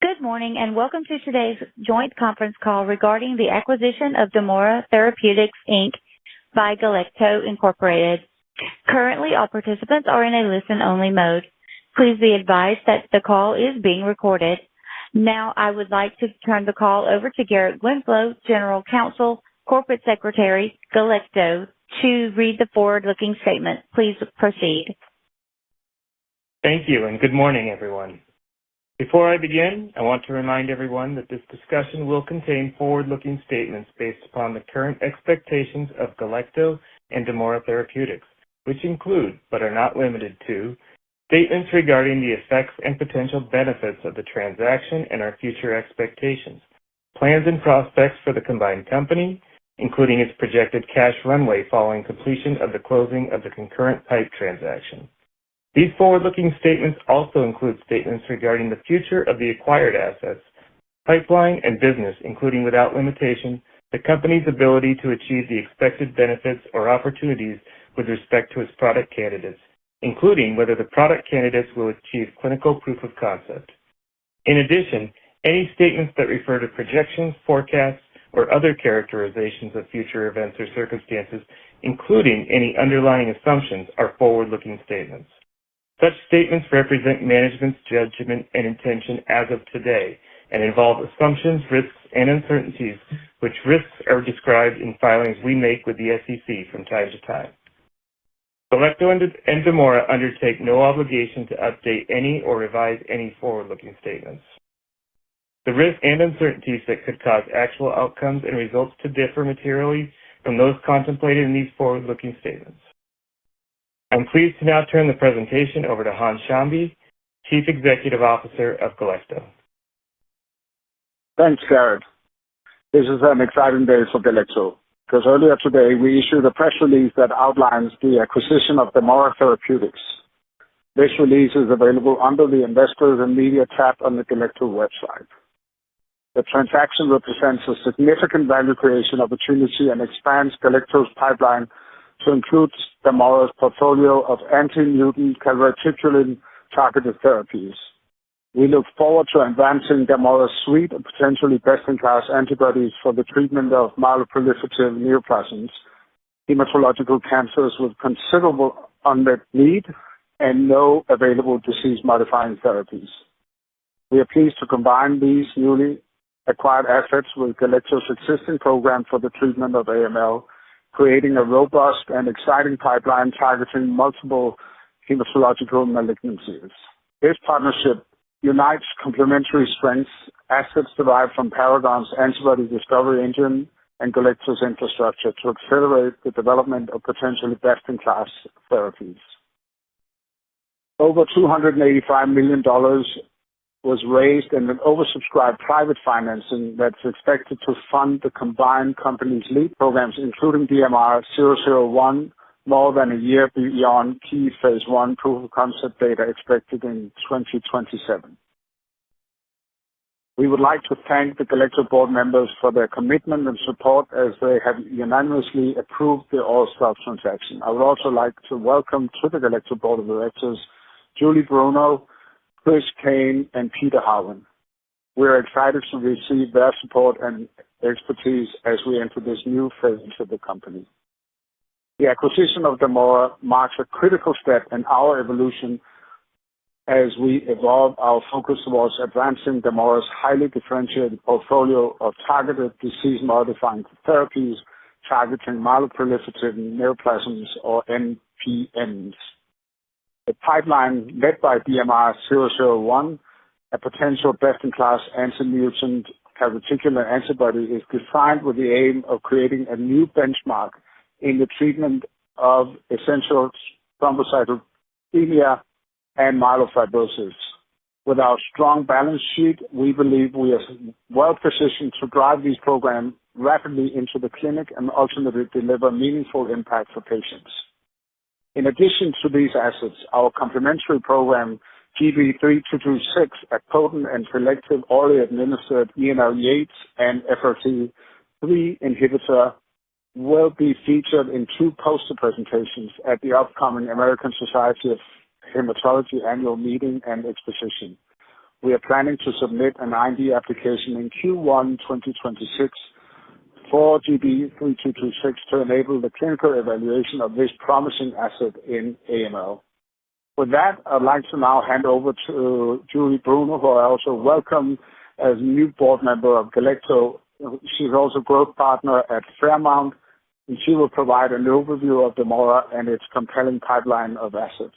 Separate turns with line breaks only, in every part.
Good morning, and welcome to today's joint conference call regarding the acquisition of Damora Therapeutics, Inc. by Galecto, Incorporated. Currently, all participants are in a listen-only mode. Please be advised that the call is being recorded. Now, I would like to turn the call over to Garrett Winslow, General Counsel, Corporate Secretary, Galecto, to read the forward-looking statement. Please proceed.
Thank you, and good morning, everyone. Before I begin, I want to remind everyone that this discussion will contain forward-looking statements based upon the current expectations of Galecto and Damora Therapeutics, which include, but are not limited to, statements regarding the effects and potential benefits of the transaction and our future expectations, plans and prospects for the combined company, including its projected cash runway following completion of the closing of the concurrent PIPE transaction. These forward-looking statements also include statements regarding the future of the acquired assets, pipeline, and business, including without limitation, the company's ability to achieve the expected benefits or opportunities with respect to its product candidates, including whether the product candidates will achieve clinical proof of concept. In addition, any statements that refer to projections, forecasts, or other characterizations of future events or circumstances, including any underlying assumptions, are forward-looking statements. Such statements represent management's judgment and intention as of today and involve assumptions, risks, and uncertainties, which risks are described in filings we make with the SEC from time to time. Galecto and Damora undertake no obligation to update any or revise any forward-looking statements. The risks and uncertainties that could cause actual outcomes and results to differ materially from those contemplated in these forward-looking statements. I'm pleased to now turn the presentation over to Hans Schamby, Chief Executive Officer of Galecto.
Thanks, Garrett. This is an exciting day for Galecto, because earlier today we issued a press release that outlines the acquisition of Damora Therapeutics. This release is available under the Investors and Media tab on the Galecto website. The transaction represents a significant value creation opportunity and expands Galecto's pipeline to include Damora's portfolio of anti-mutant calreticulin targeted therapies. We look forward to advancing Damora's suite of potentially best-in-class antibodies for the treatment of myeloproliferative neoplasms, hematological cancers with considerable unmet need and no available disease-modifying therapies. We are pleased to combine these newly acquired assets with Galecto's existing program for the treatment of AML, creating a robust and exciting pipeline targeting multiple hematological malignancies. This partnership unites complementary strengths, assets derived from Paragon's antibody discovery engine and Galecto's infrastructure to accelerate the development of potentially best-in-class therapies. Over $285 million was raised in an oversubscribed private financing that's expected to fund the combined company's lead programs, including DMR-001, more than a year beyond key phase 1 proof of concept data expected in 2027. We would like to thank the Galecto board members for their commitment and support as they have unanimously approved the all-stock transaction. I would also like to welcome to the Galecto board of directors Julie Bruno, Chris Kane, and Peter Howen. We are excited to receive their support and expertise as we enter this new phase of the company. The acquisition of Damora marks a critical step in our evolution as we evolve our focus towards advancing Damora's highly differentiated portfolio of targeted disease-modifying therapies targeting myeloproliferative neoplasms, or MPNs. The pipeline led by DMR-001, a potential best-in-class anti-mutant calreticulin antibody, is designed with the aim of creating a new benchmark in the treatment of essential thrombocytopenia and myelofibrosis. With our strong balance sheet, we believe we are well positioned to drive these programs rapidly into the clinic and ultimately deliver meaningful impact for patients. In addition to these assets, our complementary program, GB3226, a potent and selective orally administered ENL-YEATS and FRT3 inhibitor, will be featured in 2 poster presentations at the upcoming American Society of Hematology annual meeting and exposition. we are planning to submit an IND application in Q1 2026 for GB3226 to enable the clinical evaluation of this promising asset in AML. With that, I'd like to now hand over to Julie Bruno, who I also welcome as new board member of Galecto. She's also growth partner at Fairmount, and she will provide an overview of Damora and its compelling pipeline of assets.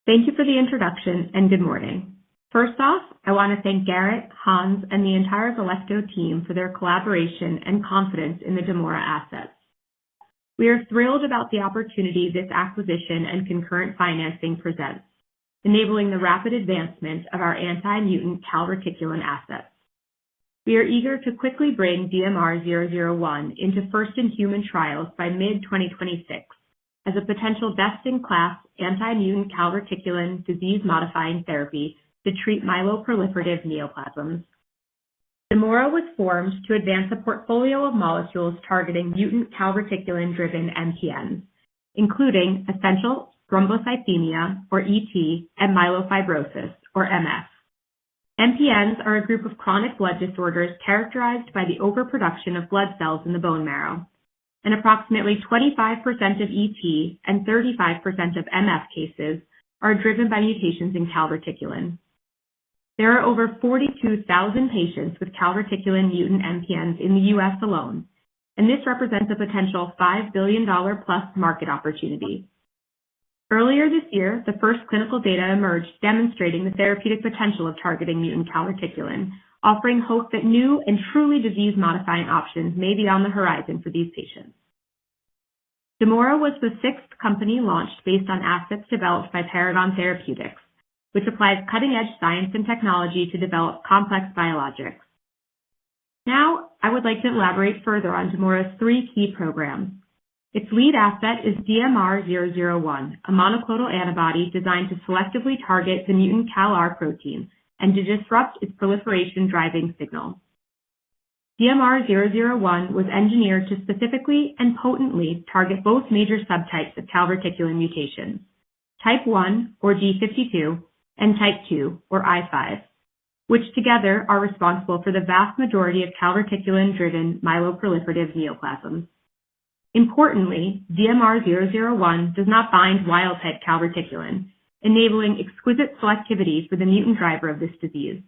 Thank you for the introduction, and good morning. First off, I want to thank Garrett, Hans, and the entire Galecto team for their collaboration and confidence in the Damora assets. We are thrilled about the opportunity this acquisition and concurrent financing presents, enabling the rapid advancement of our anti-mutant calreticulin assets. We are eager to quickly bring DMR-001 into first-in-human trials by mid-2026 as a potential best-in-class anti-mutant calreticulin disease-modifying therapy to treat myeloproliferative neoplasms. Damora was formed to advance a portfolio of molecules targeting mutant calreticulin-driven MPNs, including essential thrombocythemia, or ET, and myelofibrosis, or MF. MPNs are a group of chronic blood disorders characterized by the overproduction of blood cells in the bone marrow, and approximately 25% of ET and 35% of MF cases are driven by mutations in calreticulin. There are over 42,000 patients with calreticulin mutant MPNs in the U.S. alone, and this represents a potential $5 billion plus market opportunity. Earlier this year, the first clinical data emerged demonstrating the therapeutic potential of targeting mutant calreticulin, offering hope that new and truly disease-modifying options may be on the horizon for these patients. Damora was the sixth company launched based on assets developed by Damora Therapeutics, which applies cutting-edge science and technology to develop complex biologics. Now, I would like to elaborate further on Damora's three key programs. Its lead asset is DMR-001, a monoclonal antibody designed to selectively target the mutant CALR protein and to disrupt its proliferation-driving signal. DMR-001 was engineered to specifically and potently target both major subtypes of calreticulin mutations, type 1, or D52, and type 2, or I5, which together are responsible for the vast majority of calreticulin-driven myeloproliferative neoplasms. Importantly, DMR-001 does not bind wild-type calreticulin, enabling exquisite selectivity for the mutant driver of this disease.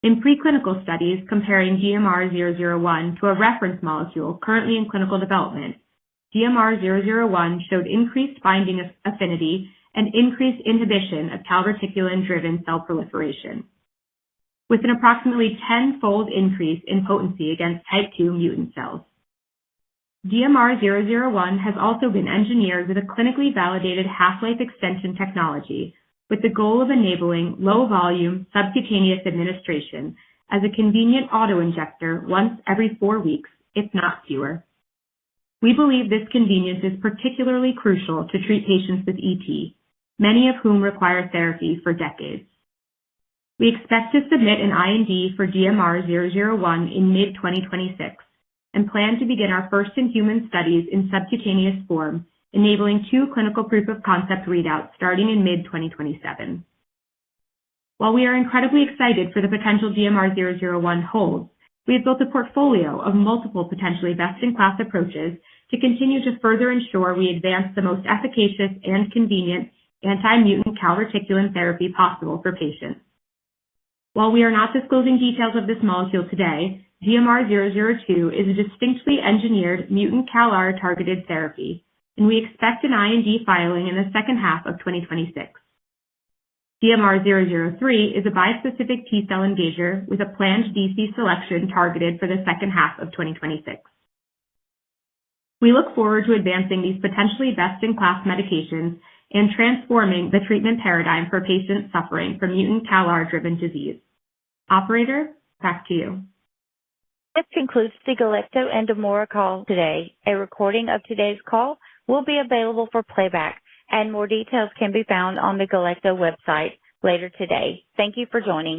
In preclinical studies comparing DMR-001 to a reference molecule currently in clinical development, DMR-001 showed increased binding affinity and increased inhibition of calreticulin-driven cell proliferation, with an approximately 10-fold increase in potency against type 2 mutant cells. DMR-001 has also been engineered with a clinically validated half-life extension technology with the goal of enabling low-volume subcutaneous administration as a convenient autoinjector once every 4 weeks, if not fewer. We believe this convenience is particularly crucial to treat patients with ET, many of whom require therapy for decades. We expect to submit an IND for DMR-001 in mid-2026 and plan to begin our first-in-human studies in subcutaneous form, enabling 2 clinical proof-of-concept readouts starting in mid-2027. While we are incredibly excited for the potential DMR-001 holds, we have built a portfolio of multiple potentially best-in-class approaches to continue to further ensure we advance the most efficacious and convenient anti-mutant calreticulin therapy possible for patients. While we are not disclosing details of this molecule today, DMR-002 is a distinctly engineered mutant CALR-targeted therapy, and we expect an IND filing in the second half of 2026. DMR-003 is a bispecific T-cell engager with a planned DC selection targeted for the second half of 2026. We look forward to advancing these potentially best-in-class medications and transforming the treatment paradigm for patients suffering from mutant CALR-driven disease. Operator, back to you.
This concludes the Galecto and Damora call today. A recording of today's call will be available for playback, and more details can be found on the Galecto website later today. Thank you for joining.